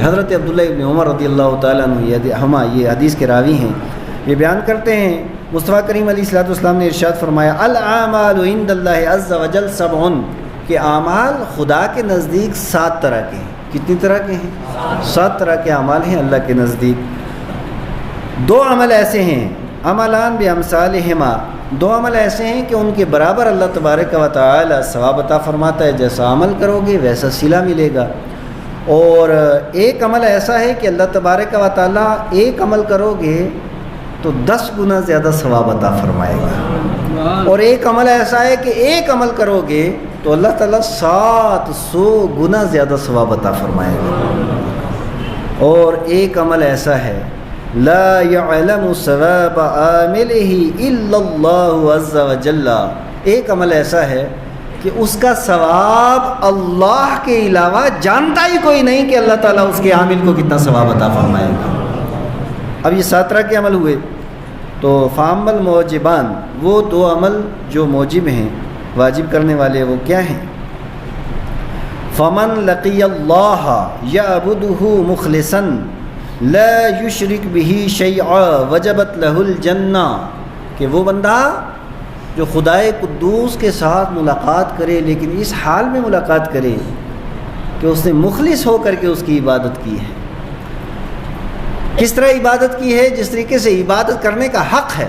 حضرت عبداللہ ابن عمر رضی اللہ تعالیٰ عنہ یہ حدیث کے راوی ہیں، یہ بیان کرتے ہیں مصطفیٰ کریم علیہ الصلوۃ والسلام نے ارشاد فرمایا الاعمال عند اللہ عز وجل سبع، کہ اعمال خدا کے نزدیک 7 طرح کے ہیں۔ کتنی طرح کے ہیں؟ 7 طرح کے اعمال ہیں اللہ کے نزدیک۔ 2 عمل ایسے ہیں عملان بامثالہما، 2 عمل ایسے ہیں کہ ان کے برابر اللہ تبارک و تعالی ثواب عطا فرماتا ہے، جیسا عمل کرو گے ویسا صلہ ملے گا۔ اور 1 عمل ایسا ہے کہ اللہ تبارک و تعالی 1 عمل کرو گے تو 10 گنا زیادہ ثواب عطا فرمائے گا، اور 1 عمل ایسا ہے کہ 1 عمل کرو گے تو اللہ تعالیٰ 700 گنا زیادہ ثواب عطا فرمائے گا۔ اور 1 عمل ایسا ہے لا يعلم ثواب عاملہ الا اللہ عز وجل، 1 عمل ایسا ہے کہ اس کا ثواب اللہ کے علاوہ جانتا ہی کوئی نہیں کہ اللہ تعالیٰ اس کے عامل کو کتنا ثواب عطا فرمائے گا۔ اب یہ 7 طرح کے عمل ہوئے، تو فَأَمَّا الْمُوجِبَانِ، وہ 2 عمل جو موجب ہیں، واجب کرنے والے، وہ کیا ہیں؟ فَمَنْ لَقِيَ اللَّهَ يَعْبُدُهُ مُخْلِصًا لَا يُشْرِكْ بِهِ شَيْئًا وَجَبَتْ لَهُ الْجَنَّةُ، کہ وہ بندہ جو خدائے قدوس کے ساتھ ملاقات کرے، لیکن اس حال میں ملاقات کرے کہ اس نے مخلص ہو کر کے اس کی عبادت کی ہے۔ کس طرح عبادت کی ہے؟ جس طریقے سے عبادت کرنے کا حق ہے،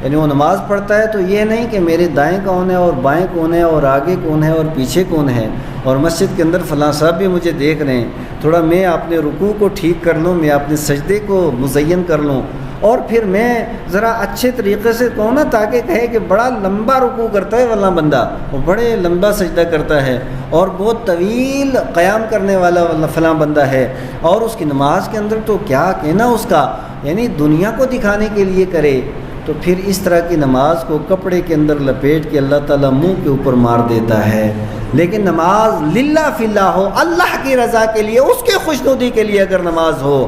یعنی وہ نماز پڑھتا ہے تو یہ نہیں کہ میرے دائیں کون ہے اور بائیں کون ہے اور آگے کون ہے اور پیچھے کون ہے، اور مسجد کے اندر فلاں صاحب بھی مجھے دیکھ رہے ہیں، تھوڑا میں اپنے رکوع کو ٹھیک کر لوں، میں اپنے سجدے کو مزین کر لوں، اور پھر میں ذرا اچھے طریقے سے کہوں نا، تاکہ کہے کہ بڑا لمبا رکوع کرتا ہے فلاں بندہ، وہ بڑے لمبا سجدہ کرتا ہے، اور بہت طویل قیام کرنے والا فلاں بندہ ہے، اور اس کی نماز کے اندر تو کیا کہنا اس کا، یعنی دنیا کو دکھانے کے لیے کرے، تو پھر اس طرح کی نماز کو کپڑے کے اندر لپیٹ کے اللہ تعالیٰ منہ کے اوپر مار دیتا ہے۔ لیکن نماز للہ فی اللہ ہو، اللہ کی رضا کے لیے، اس کے خوشنودی کے لیے اگر نماز ہو،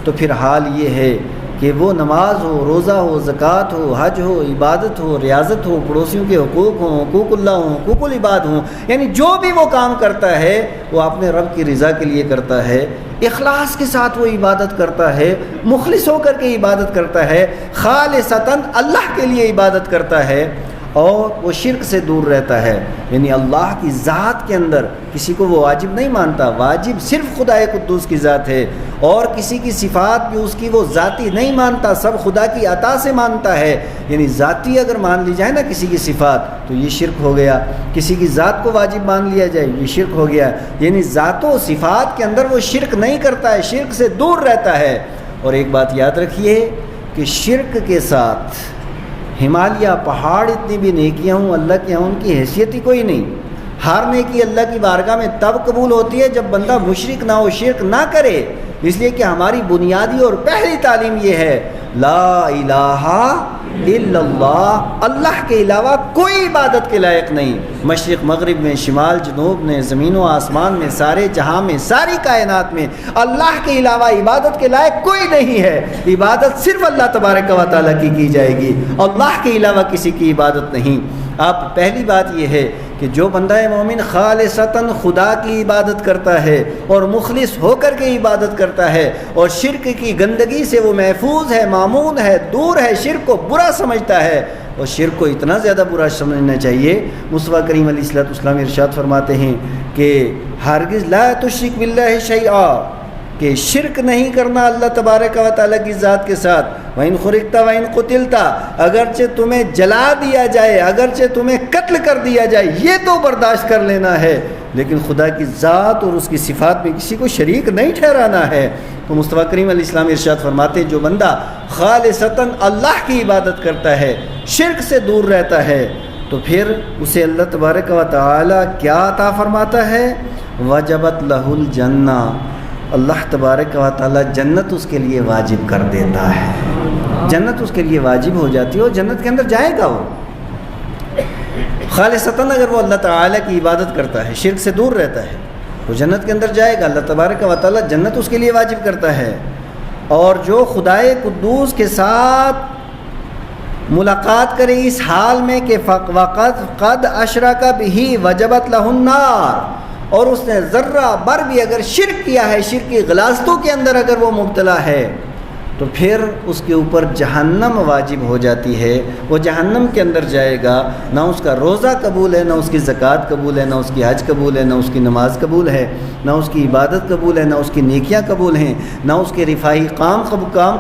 تو پھر حال یہ ہے کہ وہ نماز ہو، روزہ ہو، زکوٰۃ ہو، حج ہو، عبادت ہو، ریاضت ہو، پڑوسیوں کے حقوق ہوں، حقوق اللہ ہوں، حقوق العباد ہوں، یعنی جو بھی وہ کام کرتا ہے وہ اپنے رب کی رضا کے لیے کرتا ہے، اخلاص کے ساتھ وہ عبادت کرتا ہے، مخلص ہو کر کے عبادت کرتا ہے، خالصتاً اللہ کے لیے عبادت کرتا ہے، اور وہ شرک سے دور رہتا ہے، یعنی اللہ کی ذات کے اندر کسی کو وہ واجب نہیں مانتا، واجب صرف خدائے قدوس کی ذات ہے، اور کسی کی صفات بھی اس کی وہ ذاتی نہیں مانتا، سب خدا کی عطا سے مانتا ہے، یعنی ذاتی اگر مان لی جائے نا کسی کی صفات تو یہ شرک ہو گیا، کسی کی ذات کو واجب مان لیا جائے یہ شرک ہو گیا، یعنی ذات و صفات کے اندر وہ شرک نہیں کرتا ہے، شرک سے دور رہتا ہے۔ اور ایک بات یاد رکھیے کہ شرک کے ساتھ ہمالیہ پہاڑ اتنی بھی نیکیاں ہوں اللہ کے یہاں ان کی حیثیت ہی کوئی نہیں۔ ہر نیکی اللہ کی بارگاہ میں تب قبول ہوتی ہے جب بندہ مشرک نہ ہو، شرک نہ کرے، اس لیے کہ ہماری بنیادی اور پہلی تعلیم یہ ہے لا الہ الا اللہ، اللہ کے علاوہ کوئی عبادت کے لائق نہیں، مشرق مغرب میں، شمال جنوب میں، زمین و آسمان میں، سارے جہاں میں، ساری کائنات میں اللہ کے علاوہ عبادت کے لائق کوئی نہیں ہے، عبادت صرف اللہ تبارک و تعالیٰ کی جائے گی، اللہ کے علاوہ کسی کی عبادت نہیں۔ اب پہلی بات یہ ہے کہ جو بندہ مومن خالصتاً خدا کی عبادت کرتا ہے اور مخلص ہو کر کے عبادت کرتا ہے اور شرک کی گندگی سے وہ محفوظ ہے، مامون ہے، دور ہے، شرک کو برا سمجھتا ہے، اور شرک کو اتنا زیادہ برا سمجھنا چاہیے، مصطفیٰ کریم علیہ الصلوۃ والسلام ارشاد فرماتے ہیں کہ ہرگز لا تشرک باللہ شیئا، کہ شرک نہیں کرنا اللہ تبارک و تعالیٰ کی ذات کے ساتھ، وَإِنْ خُرِقْتَ وَإِنْ قُتِلْتَ، اگرچہ تمہیں جلا دیا جائے، اگرچہ تمہیں قتل کر دیا جائے، یہ تو برداشت کر لینا ہے، لیکن خدا کی ذات اور اس کی صفات میں کسی کو شریک نہیں ٹھہرانا ہے۔ تو مصطفیٰ کریم علیہ السلام ارشاد فرماتے ہیں جو بندہ خالصتاً اللہ کی عبادت کرتا ہے، شرک سے دور رہتا ہے، تو پھر اسے اللہ تبارک و تعالیٰ کیا عطا فرماتا ہے؟ وجبت لہ الجنہ، اللہ تبارک و تعالیٰ جنت اس کے لیے واجب کر دیتا ہے، جنت اس کے لیے واجب ہو جاتی ہے، اور جنت کے اندر جائے گا وہ خالصتاً، اگر وہ اللہ تعالیٰ کی عبادت کرتا ہے، شرک سے دور رہتا ہے، وہ جنت کے اندر جائے گا، اللہ تبارک و تعالیٰ جنت اس کے لیے واجب کرتا ہے۔ اور جو خدائے قدوس کے ساتھ ملاقات کرے اس حال میں کہ وقد اشرک بہ وجبت لہ النار، اور اس نے ذرہ بر بھی اگر شرک کیا ہے، شرک کی غلاظتوں کے اندر اگر وہ مبتلا ہے، تو پھر اس کے اوپر جہنم واجب ہو جاتی ہے، وہ جہنم کے اندر جائے گا، نہ اس کا روزہ قبول ہے، نہ اس کی زکوٰۃ قبول ہے، نہ اس کی حج قبول ہے، نہ اس کی نماز قبول ہے، نہ اس کی عبادت قبول ہے، نہ اس کی نیکیاں قبول ہیں، نہ اس کے رفاہی کام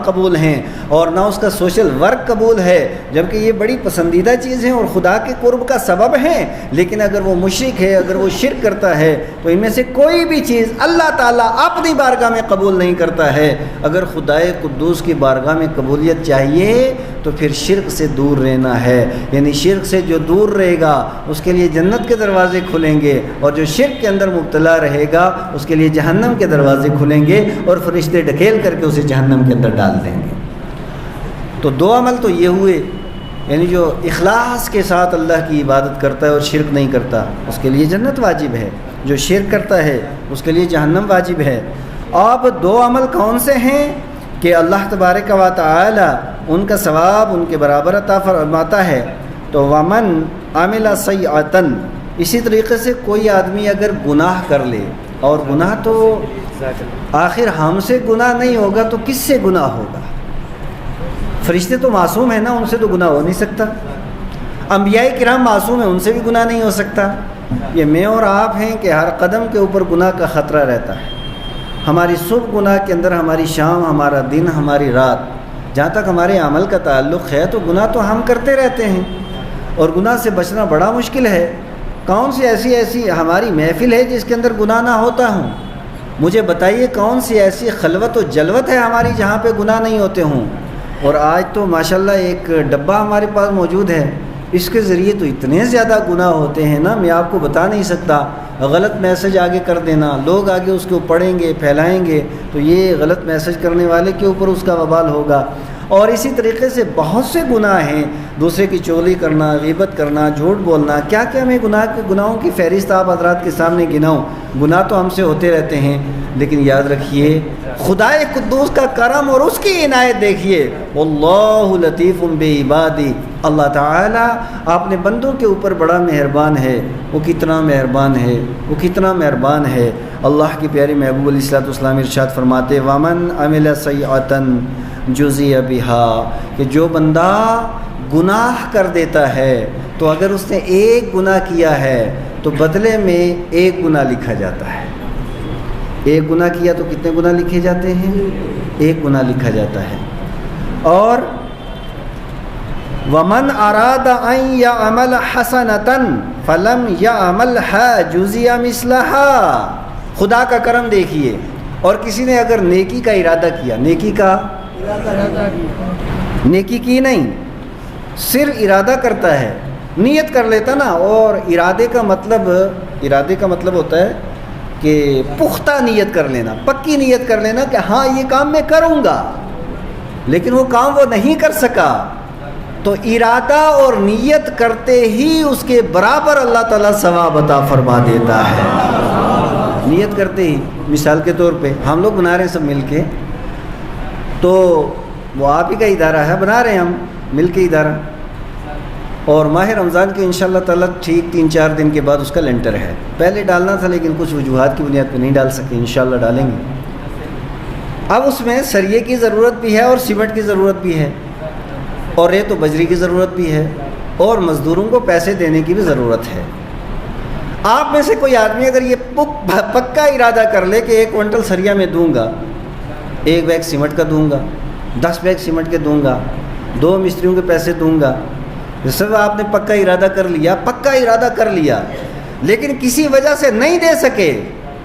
قبول ہیں، اور نہ اس کا سوشل ورک قبول ہے، جبکہ یہ بڑی پسندیدہ چیز ہیں اور خدا کے قرب کا سبب ہیں، لیکن اگر وہ مشرک ہے، اگر وہ شرک کرتا ہے، تو ان میں سے کوئی بھی چیز اللہ تعالیٰ اپنی بارگاہ میں قبول نہیں کرتا ہے۔ اگر خدائے قدوس کی بارگاہ میں قبولیت چاہیے تو پھر شرک سے دور رہنا ہے، یعنی شرک سے جو دور رہے گا اس کے لیے جنت کے دروازے کھلیں گے، اور جو شرک کے اندر مبتلا رہے گا اس کے لیے جہنم کے دروازے کھلیں گے، اور فرشتے ڈھکیل کر کے اسے جہنم کے اندر ڈال دیں گے۔ تو دو عمل تو یہ ہوئے، یعنی جو اخلاص کے ساتھ اللہ کی عبادت کرتا ہے اور شرک نہیں کرتا اس کے لیے جنت واجب ہے، جو شرک کرتا ہے اس کے لیے جہنم واجب ہے۔ اب دو عمل کون سے ہیں کہ اللہ تبارک و تعالی ان کا ثواب ان کے برابر عطا فرماتا ہے؟ تو ومن عمل سیئۃ، اسی طریقے سے کوئی آدمی اگر گناہ کر لے، اور گناہ تو آخر ہم سے گناہ نہیں ہوگا تو کس سے گناہ ہوگا؟ فرشتے تو معصوم ہیں نا، ان سے تو گناہ ہو نہیں سکتا، انبیاء کرام معصوم ہیں، ان سے بھی گناہ نہیں ہو سکتا۔ یہ میں اور آپ ہیں کہ ہر قدم کے اوپر گناہ کا خطرہ رہتا ہے، ہماری صبح گناہ کے اندر، ہماری شام، ہمارا دن، ہماری رات، جہاں تک ہمارے عمل کا تعلق ہے تو گناہ تو ہم کرتے رہتے ہیں، اور گناہ سے بچنا بڑا مشکل ہے۔ کون سی ایسی ہماری محفل ہے جس کے اندر گناہ نہ ہوتا ہوں؟ مجھے بتائیے کون سی ایسی خلوت و جلوت ہے ہماری جہاں پہ گناہ نہیں ہوتے ہوں؟ اور آج تو ماشاءاللہ ایک ڈبہ ہمارے پاس موجود ہے، اس کے ذریعے تو اتنے زیادہ گناہ ہوتے ہیں نا، میں آپ کو بتا نہیں سکتا۔ غلط میسج آگے کر دینا، لوگ آگے اس کو پڑھیں گے، پھیلائیں گے، تو یہ غلط میسج کرنے والے کے اوپر اس کا وبال ہوگا۔ اور اسی طریقے سے بہت سے گناہ ہیں، دوسرے کی چغلی کرنا، غیبت کرنا، جھوٹ بولنا، کیا کیا میں گناہوں کی فہرست آپ حضرات کے سامنے گناؤں۔ گناہ تو ہم سے ہوتے رہتے ہیں، لیکن یاد رکھیے خدائے قدوس کا کرم اور اس کی عنایت دیکھیے، واللہ لطیف بعبادہ، اللہ تعالیٰ اپنے بندوں کے اوپر بڑا مہربان ہے، وہ کتنا مہربان ہے، وہ کتنا مہربان ہے۔ اللہ کے پیارے محبوب علیہ الصلوۃ والسلام ارشاد فرماتے، ومن عمل سیئۃ جزی بہا، کہ جو بندہ گناہ کر دیتا ہے تو اگر اس نے ایک گناہ کیا ہے تو بدلے میں ایک گناہ لکھا جاتا ہے۔ ایک گناہ کیا تو کتنے گناہ لکھے جاتے ہیں؟ ایک گناہ لکھا جاتا ہے۔ اور ومن اراد ان یعمل حسنۃ فلم یعملها جزی مثلها، خدا کا کرم دیکھیے، اور کسی نے اگر نیکی کا ارادہ کیا، نیکی کا نیکی کی نہیں، صرف ارادہ کرتا ہے، نیت کر لیتا نا، اور ارادے کا مطلب ہوتا ہے کہ پختہ نیت کر لینا، پکی نیت کر لینا کہ ہاں یہ کام میں کروں گا، لیکن وہ کام وہ نہیں کر سکا، تو ارادہ اور نیت کرتے ہی اس کے برابر اللہ تعالیٰ ثواب عطا فرما دیتا ہے۔ نیت کرتے ہی، مثال کے طور پہ ہم لوگ بنا رہے ہیں سب مل کے، تو وہ آپ ہی کا ادارہ ہے، بنا رہے ہیں ہم مل کے ادارہ، اور ماہ رمضان کے انشاءاللہ تعالیٰ ٹھیک 3-4 دن کے بعد اس کا لینٹر ہے۔ پہلے ڈالنا تھا لیکن کچھ وجوہات کی بنیاد پہ نہیں ڈال سکے، انشاءاللہ ڈالیں گے۔ اب اس میں سریے کی ضرورت بھی ہے اور سیمنٹ کی ضرورت بھی ہے، اور ریت و بجری کی ضرورت بھی ہے، اور مزدوروں کو پیسے دینے کی بھی ضرورت ہے۔ آپ میں سے کوئی آدمی اگر یہ پکا ارادہ کر لے کہ 1 کوئنٹل سریا میں دوں گا، 1 بیگ سیمنٹ کا دوں گا، 10 بیگ سیمنٹ کے دوں گا، 2 مستریوں کے پیسے دوں گا، یہ سب آپ نے پکا ارادہ کر لیا، لیکن کسی وجہ سے نہیں دے سکے،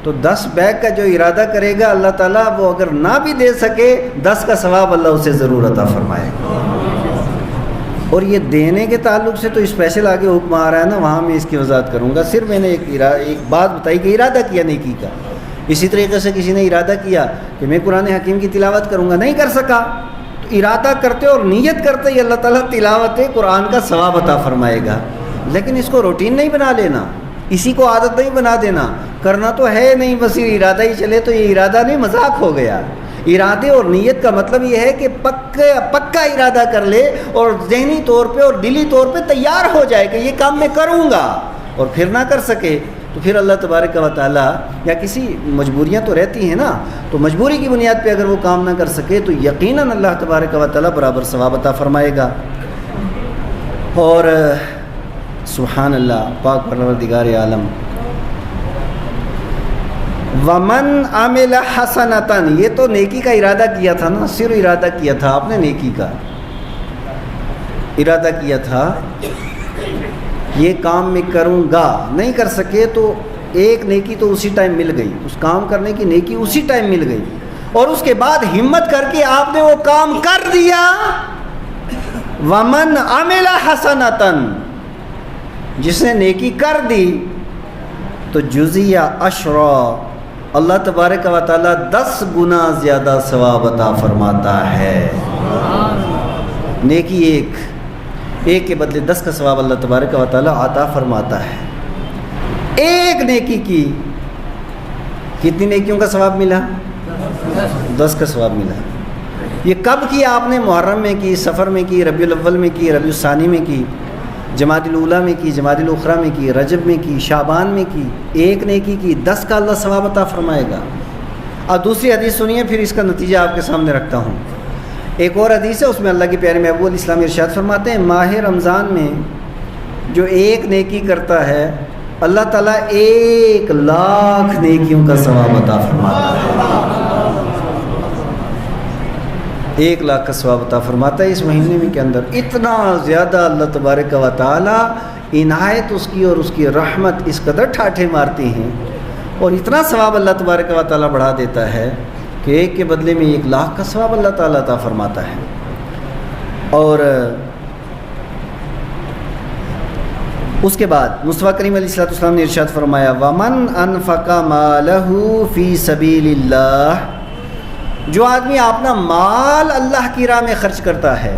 تو 10 بیگ کا جو ارادہ کرے گا اللہ تعالیٰ وہ اگر نہ بھی دے سکے 10 کا ثواب اللہ اسے ضرور عطا فرمائے گا۔ اور یہ دینے کے تعلق سے تو اسپیشل آگے حکم آ رہا ہے نا، وہاں میں اس کی وضاحت کروں گا۔ صرف میں نے ایک بات بتائی کہ ارادہ کیا نیکی کا، اسی طریقے سے کسی نے ارادہ کیا کہ میں قرآن حکیم کی تلاوت کروں گا، نہیں کر سکا، تو ارادہ کرتے اور نیت کرتے ہی اللہ تعالیٰ تلاوت قرآن کا ثواب عطا فرمائے گا۔ لیکن اس کو روٹین نہیں بنا لینا، اسی کو عادت نہیں بنا دینا، کرنا تو ہے نہیں، بس یہ ارادہ ہی چلے تو یہ ارادہ نہیں، مذاق ہو گیا۔ ارادے اور نیت کا مطلب یہ ہے کہ پکا ارادہ کر لے اور ذہنی طور پہ اور دلی طور پہ تیار ہو جائے کہ یہ کام میں کروں گا، اور پھر نہ کر سکے تو پھر اللہ تبارک و تعالیٰ، یا کسی مجبوریاں تو رہتی ہیں نا، تو مجبوری کی بنیاد پہ اگر وہ کام نہ کر سکے تو یقیناً اللہ تبارک و تعالیٰ برابر ثواب عطا فرمائے گا۔ اور سبحان اللہ، پاک پروردگار عالم، ومن عمل حسنتاً، یہ تو نیکی کا ارادہ کیا تھا نا، صرف ارادہ کیا تھا آپ نے، نیکی کا ارادہ کیا تھا، یہ کام میں کروں گا، نہیں کر سکے تو ایک نیکی تو اسی ٹائم مل گئی، اس کام کرنے کی نیکی اسی ٹائم مل گئی، اور اس کے بعد ہمت کر کے آپ نے وہ کام کر دیا۔ ومن عمل حسنتاً، جس نے نیکی کر دی تو جزیہ عشرا، اللہ تبارک و تعالیٰ 10 گنا زیادہ ثواب عطا فرماتا ہے۔ نیکی ایک کے بدلے 10 کا ثواب اللہ تبارک و تعالیٰ عطا فرماتا ہے۔ ایک نیکی کی کتنی نیکیوں کا ثواب ملا؟ 10 کا ثواب ملا۔ یہ کب کی آپ نے؟ محرم میں کی، سفر میں کی، ربیع الاول میں کی، ربیع الثانی میں کی، جمادی الاولیٰ میں کی، جمادی الاخریٰ میں کی، رجب میں کی، شعبان میں کی، ایک نیکی کی 10 کا اللہ ثواب عطا فرمائے گا۔ اب دوسری حدیث سنیے، پھر اس کا نتیجہ آپ کے سامنے رکھتا ہوں۔ ایک اور حدیث ہے، اس میں اللہ کے پیارے محبوب علیہ السلام ارشاد فرماتے ہیں، ماہ رمضان میں جو ایک نیکی کرتا ہے اللہ تعالیٰ 1,00,000 نیکیوں کا ثواب عطا فرماتا ہے۔ 1,00,000 کا ثواب عطا فرماتا ہے اس مہینے میں کے اندر۔ اتنا زیادہ اللہ تبارک و تعالیٰ عنایت اس کی اور اس کی رحمت اس قدر ٹھاٹھے مارتی ہیں، اور اتنا ثواب اللہ تبارک و تعالیٰ بڑھا دیتا ہے کہ ایک کے بدلے میں 1,00,000 کا ثواب اللہ تعالیٰ عطا فرماتا ہے۔ اور اس کے بعد مصطفیٰ کریم علیہ الصلوۃ والسلام نے ارشاد فرمایا، وَمَنْ أَنْفَقَ مَالَهُ فِي سَبِيلِ اللَّهِ، جو آدمی اپنا مال اللہ کی راہ میں خرچ کرتا ہے،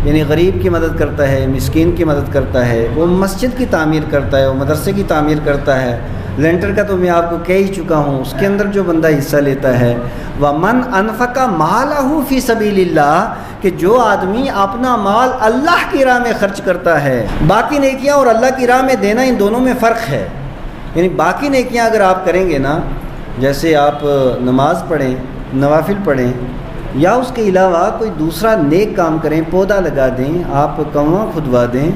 یعنی غریب کی مدد کرتا ہے، مسکین کی مدد کرتا ہے، وہ مسجد کی تعمیر کرتا ہے، وہ مدرسے کی تعمیر کرتا ہے، لینٹر کا تو میں آپ کو کہہ ہی چکا ہوں، اس کے اندر جو بندہ حصہ لیتا ہے، وَمَنْ أَنْفَقَ مَالَهُ فِي سَبِيلِ اللَّهِ، کہ جو آدمی اپنا مال اللہ کی راہ میں خرچ کرتا ہے۔ باقی نیکیاں اور اللہ کی راہ میں دینا، ان دونوں میں فرق ہے۔ یعنی باقی نیکیاں اگر آپ کریں گے نا، جیسے آپ نماز پڑھیں، نوافل پڑھیں، یا اس کے علاوہ کوئی دوسرا نیک کام کریں، پودا لگا دیں، آپ کنواں کھدوا دیں،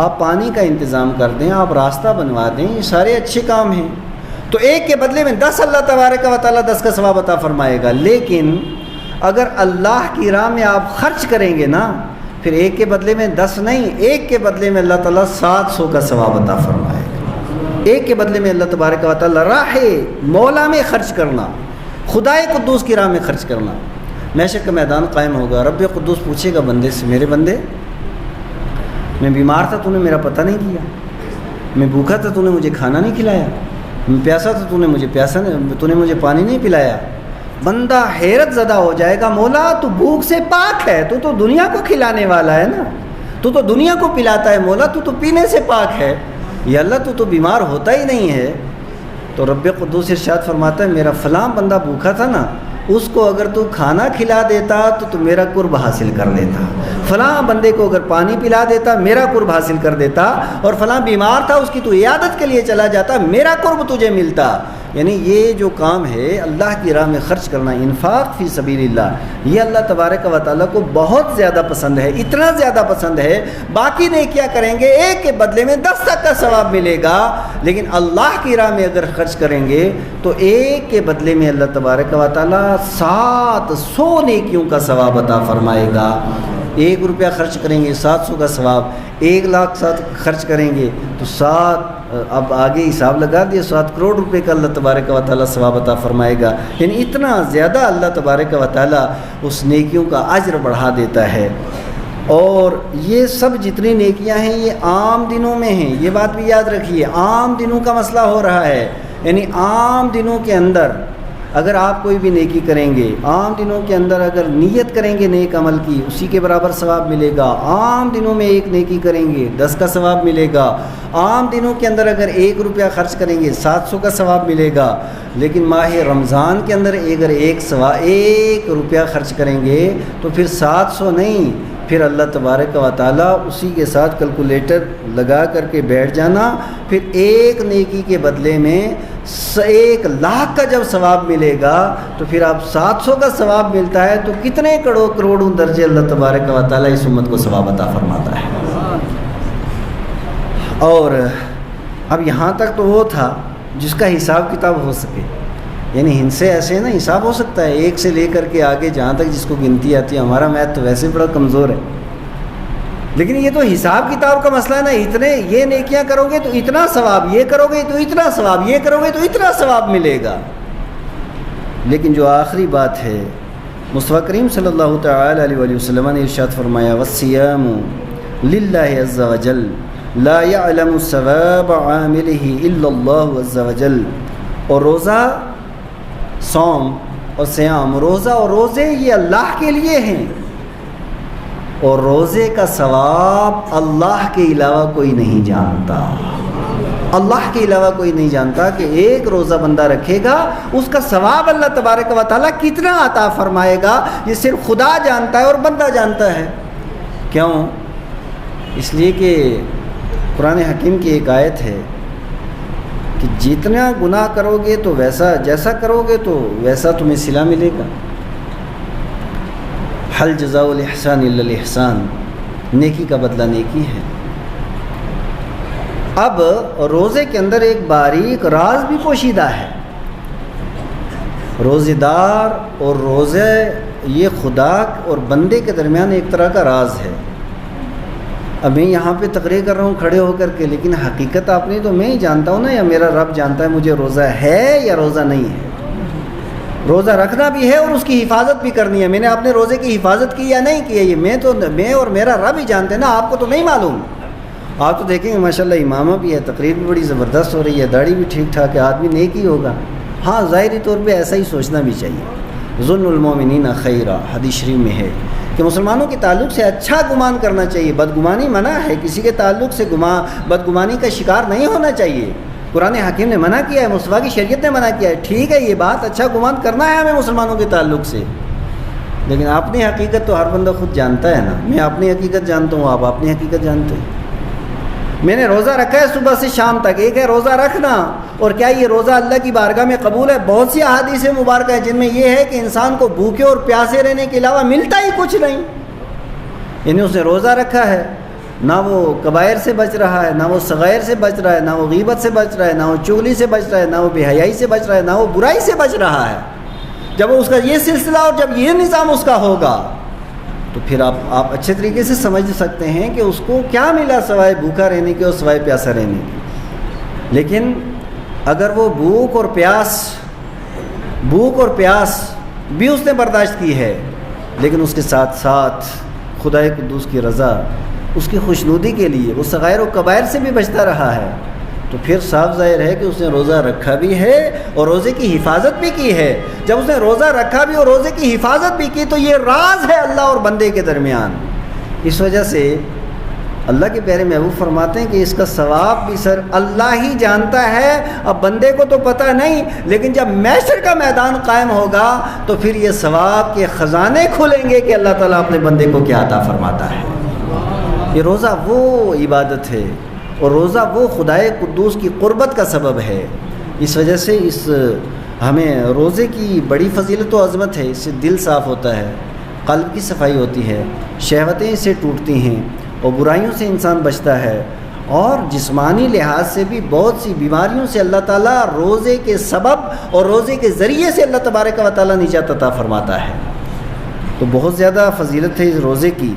آپ پانی کا انتظام کر دیں، آپ راستہ بنوا دیں، یہ سارے اچھے کام ہیں، تو ایک کے بدلے میں 10 اللہ تبارک و تعالیٰ 10 کا ثواب عطا فرمائے گا۔ لیکن اگر اللہ کی راہ میں آپ خرچ کریں گے نا، پھر ایک کے بدلے میں 10 نہیں، ایک کے بدلے میں اللہ تعالیٰ 700 کا ثواب عطا فرمائے گا۔ ایک کے بدلے میں اللہ تبارک و تعالیٰ راہ مولا میں خرچ کرنا، خدائے قدوس کی راہ میں خرچ کرنا۔ محشر کا میدان قائم ہوگا، رب قدوس پوچھے گا بندے سے، میرے بندے، میں بیمار تھا تو نے میرا پتہ نہیں کیا، میں بھوکا تھا تو نے مجھے کھانا نہیں کھلایا، میں پیاسا تھا تو نے مجھے پانی نہیں پلایا۔ بندہ حیرت زدہ ہو جائے گا، مولا تو بھوک سے پاک ہے، تو دنیا کو کھلانے والا ہے نا، تو دنیا کو پلاتا ہے، مولا تو پینے سے پاک ہے، یا اللہ تو بیمار ہوتا ہی نہیں ہے۔ تو رب قدوس ارشاد فرماتا ہے، میرا فلاں بندہ بھوکا تھا نا، اس کو اگر تو کھانا کھلا دیتا تو میرا قرب حاصل کر لیتا، فلاں بندے کو اگر پانی پلا دیتا میرا قرب حاصل کر دیتا، اور فلاں بیمار تھا اس کی تو عیادت کے لیے چلا جاتا، میرا قرب تجھے ملتا۔ یعنی یہ جو کام ہے اللہ کی راہ میں خرچ کرنا، انفاق فی سبیل اللہ، یہ اللہ تبارک و تعالیٰ کو بہت زیادہ پسند ہے، اتنا زیادہ پسند ہے، باقی نیکیاں کریں گے ایک کے بدلے میں 10 تک کا ثواب ملے گا، لیکن اللہ کی راہ میں اگر خرچ کریں گے تو ایک کے بدلے میں اللہ تبارک و تعالیٰ 700 نیکیوں کا ثواب عطا فرمائے گا۔ 1 روپیہ خرچ کریں گے 700 کا ثواب، 1,00,000 خرچ کریں گے تو 7، اب آگے حساب لگا دیا، 7 کروڑ روپے کا اللہ تبارک و تعالیٰ ثواب عطا فرمائے گا۔ یعنی اتنا زیادہ اللہ تبارک و تعالیٰ اس نیکیوں کا اجر بڑھا دیتا ہے۔ اور یہ سب جتنی نیکیاں ہیں یہ عام دنوں میں ہیں، یہ بات بھی یاد رکھیے، عام دنوں کا مسئلہ ہو رہا ہے۔ یعنی عام دنوں کے اندر اگر آپ کوئی بھی نیکی کریں گے، عام دنوں کے اندر اگر نیت کریں گے نیک عمل کی، اسی کے برابر ثواب ملے گا۔ عام دنوں میں ایک نیکی کریں گے 10 کا ثواب ملے گا۔ عام دنوں کے اندر اگر 1 روپیہ خرچ کریں گے 700 کا ثواب ملے گا۔ لیکن ماہ رمضان کے اندر اگر 1 روپیہ خرچ کریں گے تو پھر 700 نہیں، پھر اللہ تبارک و تعالیٰ اسی کے ساتھ کیلکولیٹر لگا کر کے بیٹھ جانا، پھر ایک نیکی کے بدلے میں 1,00,000 کا جب ثواب ملے گا تو پھر آپ 700 کا ثواب ملتا ہے، تو کتنے کروڑوں درجے اللہ تبارک و تعالیٰ اس امت کو ثواب عطا فرماتا ہے۔ اور اب یہاں تک تو وہ تھا جس کا حساب کتاب ہو سکے، یعنی ان سے ایسے نا حساب ہو سکتا ہے، ایک سے لے کر کے آگے جہاں تک جس کو گنتی آتی ہے۔ ہمارا میتھ تو ویسے بڑا کمزور ہے، لیکن یہ تو حساب کتاب کا مسئلہ ہے نا، اتنے یہ نیکیاں کرو گے تو اتنا ثواب، یہ کرو گے تو اتنا ثواب، یہ کرو گے تو اتنا ثواب ملے گا۔ لیکن جو آخری بات ہے، مصطفیٰ کریم صلی اللہ تعالی علیہ وآلہ وسلم نے ارشاد فرمایا وَالصِّيَامُ لِلَّهِ عَزَّ وَجَلَّ لَا يَعْلَمُ ثَوَابَ عَامِلِهِ إِلَّا اللَّهُ عَزَّ وَجَلَّ۔ اور روزہ، صوم اور صیام، روزہ اور روزے یہ اللہ کے لیے ہیں، اور روزے کا ثواب اللہ کے علاوہ کوئی نہیں جانتا۔ اللہ کے علاوہ کوئی نہیں جانتا کہ ایک روزہ بندہ رکھے گا اس کا ثواب اللہ تبارک و تعالیٰ کتنا عطا فرمائے گا، یہ صرف خدا جانتا ہے اور بندہ جانتا ہے۔ کیوں؟ اس لیے کہ قرآن حکیم کی ایک آیت ہے کہ جتنا گناہ کرو گے تو ویسا، جیسا کرو گے تو ویسا تمہیں صلہ ملے گا۔ حل جزاء الاحسان الا الاحسان، نیکی کا بدلہ نیکی ہے۔ اب روزے کے اندر ایک باریک راز بھی پوشیدہ ہے۔ روزے دار اور روزے یہ خدا اور بندے کے درمیان ایک طرح کا راز ہے۔ اب میں یہاں پہ تقریر کر رہا ہوں کھڑے ہو کر کے، لیکن حقیقت آپ نے تو میں ہی جانتا ہوں نا، یا میرا رب جانتا ہے مجھے روزہ ہے یا روزہ نہیں ہے۔ روزہ رکھنا بھی ہے اور اس کی حفاظت بھی کرنی ہے۔ میں نے اپنے روزے کی حفاظت کی یا نہیں کی ہے، یہ میں اور میرا رب ہی جانتے ہیں نا، آپ کو تو نہیں معلوم۔ آپ تو دیکھیں گے ماشاءاللہ امامہ بھی ہے، تقریر بھی بڑی زبردست ہو رہی ہے، داڑھی بھی ٹھیک ٹھاک ہے، آدمی نیک ہی ہوگا۔ ہاں ظاہری طور پہ ایسا ہی سوچنا بھی چاہیے۔ ظن المومنین خیرا، حدیث شریف میں ہے کہ مسلمانوں کے تعلق سے اچھا گمان کرنا چاہیے، بدگمانی منع ہے، کسی کے تعلق سے بدگمانی کا شکار نہیں ہونا چاہیے۔ قرآن حکیم نے منع کیا ہے، مصطفیٰ کی شریعت نے منع کیا ہے، ٹھیک ہے یہ بات، اچھا گمان کرنا ہے ہمیں مسلمانوں کے تعلق سے، لیکن اپنی حقیقت تو ہر بندہ خود جانتا ہے نا۔ میں اپنی حقیقت جانتا ہوں، آپ اپنی حقیقت جانتے ہیں۔ میں نے روزہ رکھا ہے صبح سے شام تک، ایک ہے روزہ رکھنا، اور کیا یہ روزہ اللہ کی بارگاہ میں قبول ہے؟ بہت سی احادیث مبارکہ ہیں جن میں یہ ہے کہ انسان کو بھوکے اور پیاسے رہنے کے علاوہ ملتا ہی کچھ نہیں، یعنی اس نے روزہ رکھا ہے، نہ وہ کبائر سے بچ رہا ہے، نہ وہ صغائر سے بچ رہا ہے، نہ وہ غیبت سے بچ رہا ہے، نہ وہ چغلی سے بچ رہا ہے، نہ وہ بے حیائی سے بچ رہا ہے، نہ وہ برائی سے بچ رہا ہے۔ جب اس کا یہ سلسلہ اور جب یہ نظام اس کا ہوگا تو پھر آپ اچھے طریقے سے سمجھ سکتے ہیں کہ اس کو کیا ملا سوائے بھوکا رہنے کے اور سوائے پیاسا رہنے کے۔ لیکن اگر وہ بھوک اور پیاس بھی اس نے برداشت کی ہے، لیکن اس کے ساتھ ساتھ خدائے قدوس کی رضا، اس کی خوشنودی کے لیے وہ صغائر و کبائر سے بھی بچتا رہا ہے، تو پھر صاف ظاہر ہے کہ اس نے روزہ رکھا بھی ہے اور روزے کی حفاظت بھی کی ہے۔ جب اس نے روزہ رکھا بھی اور روزے کی حفاظت بھی کی تو یہ راز ہے اللہ اور بندے کے درمیان۔ اس وجہ سے اللہ کے پیارے محبوب فرماتے ہیں کہ اس کا ثواب بھی سر اللہ ہی جانتا ہے، اب بندے کو تو پتہ نہیں، لیکن جب محشر کا میدان قائم ہوگا تو پھر یہ ثواب کے خزانے کھلیں گے کہ اللہ تعالیٰ اپنے بندے کو کیا عطا فرماتا ہے۔ یہ روزہ وہ عبادت ہے اور روزہ وہ خدائے قدوس کی قربت کا سبب ہے۔ اس وجہ سے ہمیں روزے کی بڑی فضیلت و عظمت ہے، اس سے دل صاف ہوتا ہے، قلب کی صفائی ہوتی ہے، شہوتیں اس سے ٹوٹتی ہیں اور برائیوں سے انسان بچتا ہے، اور جسمانی لحاظ سے بھی بہت سی بیماریوں سے اللہ تعالیٰ روزے کے سبب اور روزے کے ذریعے سے اللہ تبارک و تعالیٰ نجات عطا فرماتا ہے۔ تو بہت زیادہ فضیلت ہے اس روزے کی،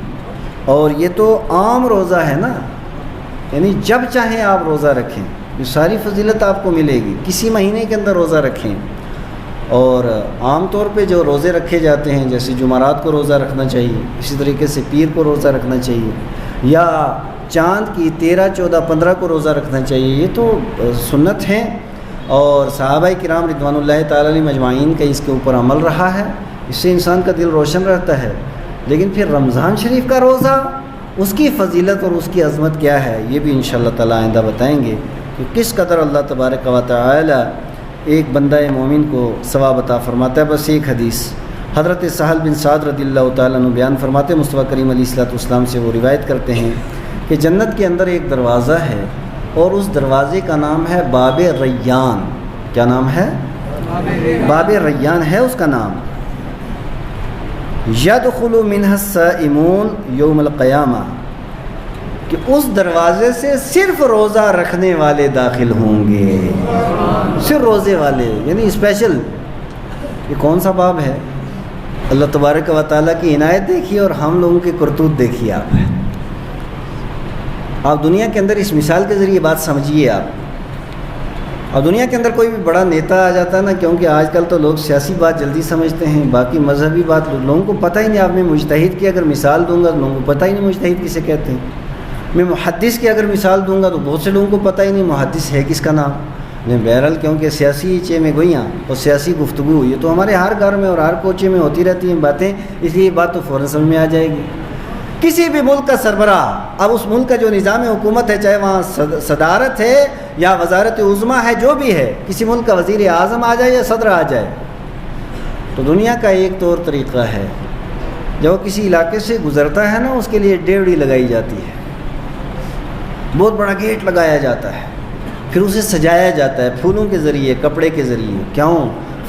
اور یہ تو عام روزہ ہے نا، یعنی جب چاہیں آپ روزہ رکھیں، یہ ساری فضیلت آپ کو ملے گی۔ کسی مہینے کے اندر روزہ رکھیں، اور عام طور پہ جو روزے رکھے جاتے ہیں جیسے جمعرات کو روزہ رکھنا چاہیے، اسی طریقے سے پیر کو روزہ رکھنا چاہیے، یا چاند کی 13، 14، 15 کو روزہ رکھنا چاہیے، یہ تو سنت ہیں، اور صحابہ کرام رضوان اللہ تعالیٰ علیہم اجمعین کا اس کے اوپر عمل رہا ہے، اس سے انسان کا دل روشن رہتا ہے۔ لیکن پھر رمضان شریف کا روزہ، اس کی فضیلت اور اس کی عظمت کیا ہے، یہ بھی انشاءاللہ تعالیٰ آئندہ بتائیں گے کہ کس قدر اللہ تبارک و تعالی ایک بندہ مومن کو ثواب عطا فرماتا ہے۔ بس ایک حدیث حضرت سہل بن سعد رضی اللہ تعالیٰ عنہ بیان فرماتے مصطفیٰ کریم علیہ الصلوۃ والسلام سے وہ روایت کرتے ہیں کہ جنت کے اندر ایک دروازہ ہے اور اس دروازے کا نام ہے باب ریان. کیا نام ہے؟ باب ریان ہے اس کا نام. یدخل منہ الصائمون یوم القیامہ، کہ اس دروازے سے صرف روزہ رکھنے والے داخل ہوں گے، صرف روزے والے، یعنی اسپیشل. یہ کون سا باب ہے؟ اللہ تبارک و تعالیٰ کی عنایت دیکھیے اور ہم لوگوں کی کرتوت دیکھیے. آپ دنیا کے اندر اس مثال کے ذریعے بات سمجھیے. اور دنیا کے اندر کوئی بھی بڑا نیتا آ جاتا ہے نا، کیونکہ آج کل تو لوگ سیاسی بات جلدی سمجھتے ہیں، باقی مذہبی بات لوگوں کو پتہ ہی نہیں. آپ میں مجتہد کی اگر مثال دوں گا تو لوگوں کو پتہ ہی نہیں مجتہد کسے کہتے ہیں. میں محدث کی اگر مثال دوں گا تو بہت سے لوگوں کو پتہ ہی نہیں محدث ہے کس کا نام. لیکن بہرحال کیونکہ سیاسی چے میں گوئیاں اور سیاسی گفتگو یہ تو ہمارے ہر گھر میں اور ہر کوچے میں ہوتی رہتی ہیں باتیں، اس لیے یہ بات تو فوراً سمجھ میں آ جائے گی. کسی بھی ملک کا سربراہ، اب اس ملک کا جو نظام حکومت ہے، چاہے وہاں صدارت ہے یا وزارت عظمیٰ ہے، جو بھی ہے، کسی ملک کا وزیر اعظم آ جائے یا صدر آ جائے، تو دنیا کا ایک طور طریقہ ہے، جب وہ کسی علاقے سے گزرتا ہے نا، اس کے لیے ڈیوڑی لگائی جاتی ہے، بہت بڑا گیٹ لگایا جاتا ہے، پھر اسے سجایا جاتا ہے پھولوں کے ذریعے، کپڑے کے ذریعے. کیوں؟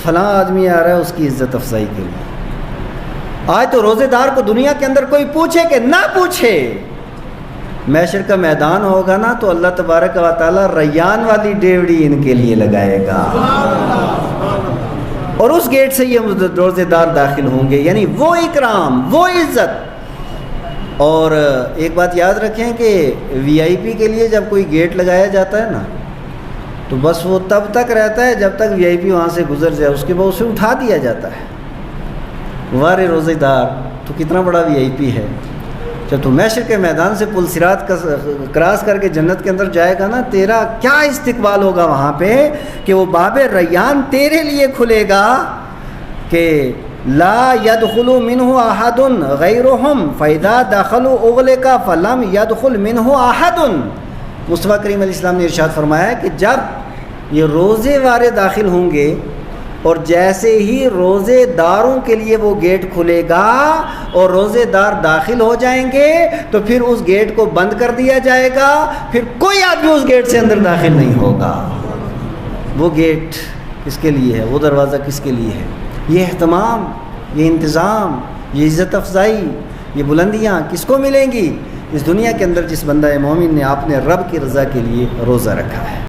فلاں آدمی آ رہا ہے اس کی عزت افزائی کے لیے. آج تو روزے دار کو دنیا کے اندر کوئی پوچھے کہ نہ پوچھے، محشر کا میدان ہوگا نا تو اللہ تبارک و تعالیٰ ریان والی ڈیوڑی ان کے لیے لگائے گا، اور اس گیٹ سے یہ روزے دار داخل ہوں گے. یعنی وہ اکرام، وہ عزت. اور ایک بات یاد رکھیں کہ وی آئی پی کے لیے جب کوئی گیٹ لگایا جاتا ہے نا، تو بس وہ تب تک رہتا ہے جب تک وی آئی پی وہاں سے گزر جائے، اس کے بعد اسے اٹھا دیا جاتا ہے. وارے روزے دار تو کتنا بڑا وی آئی پی ہے. جب تو محشر کے میدان سے پل صراط کا کراس کر کے جنت کے اندر جائے گا نا، تیرا کیا استقبال ہوگا وہاں پہ کہ وہ باب ریان تیرے لیے کھلے گا کہ لا يدخل منه احد غیرهم فاذا دخلوا اغلق فلم يدخل منه احد. مصطفیٰ کریم علیہ السلام نے ارشاد فرمایا ہے کہ جب یہ روزے والے داخل ہوں گے اور جیسے ہی روزے داروں کے لیے وہ گیٹ کھلے گا اور روزے دار داخل ہو جائیں گے تو پھر اس گیٹ کو بند کر دیا جائے گا، پھر کوئی آدمی اس گیٹ سے اندر داخل نہیں ہوگا. وہ گیٹ کس کے لیے ہے؟ وہ دروازہ کس کے لیے ہے؟ یہ اہتمام، یہ انتظام، یہ عزت افزائی، یہ بلندیاں کس کو ملیں گی؟ اس دنیا کے اندر جس بندہ مومن نے اپنے رب کی رضا کے لیے روزہ رکھا ہے.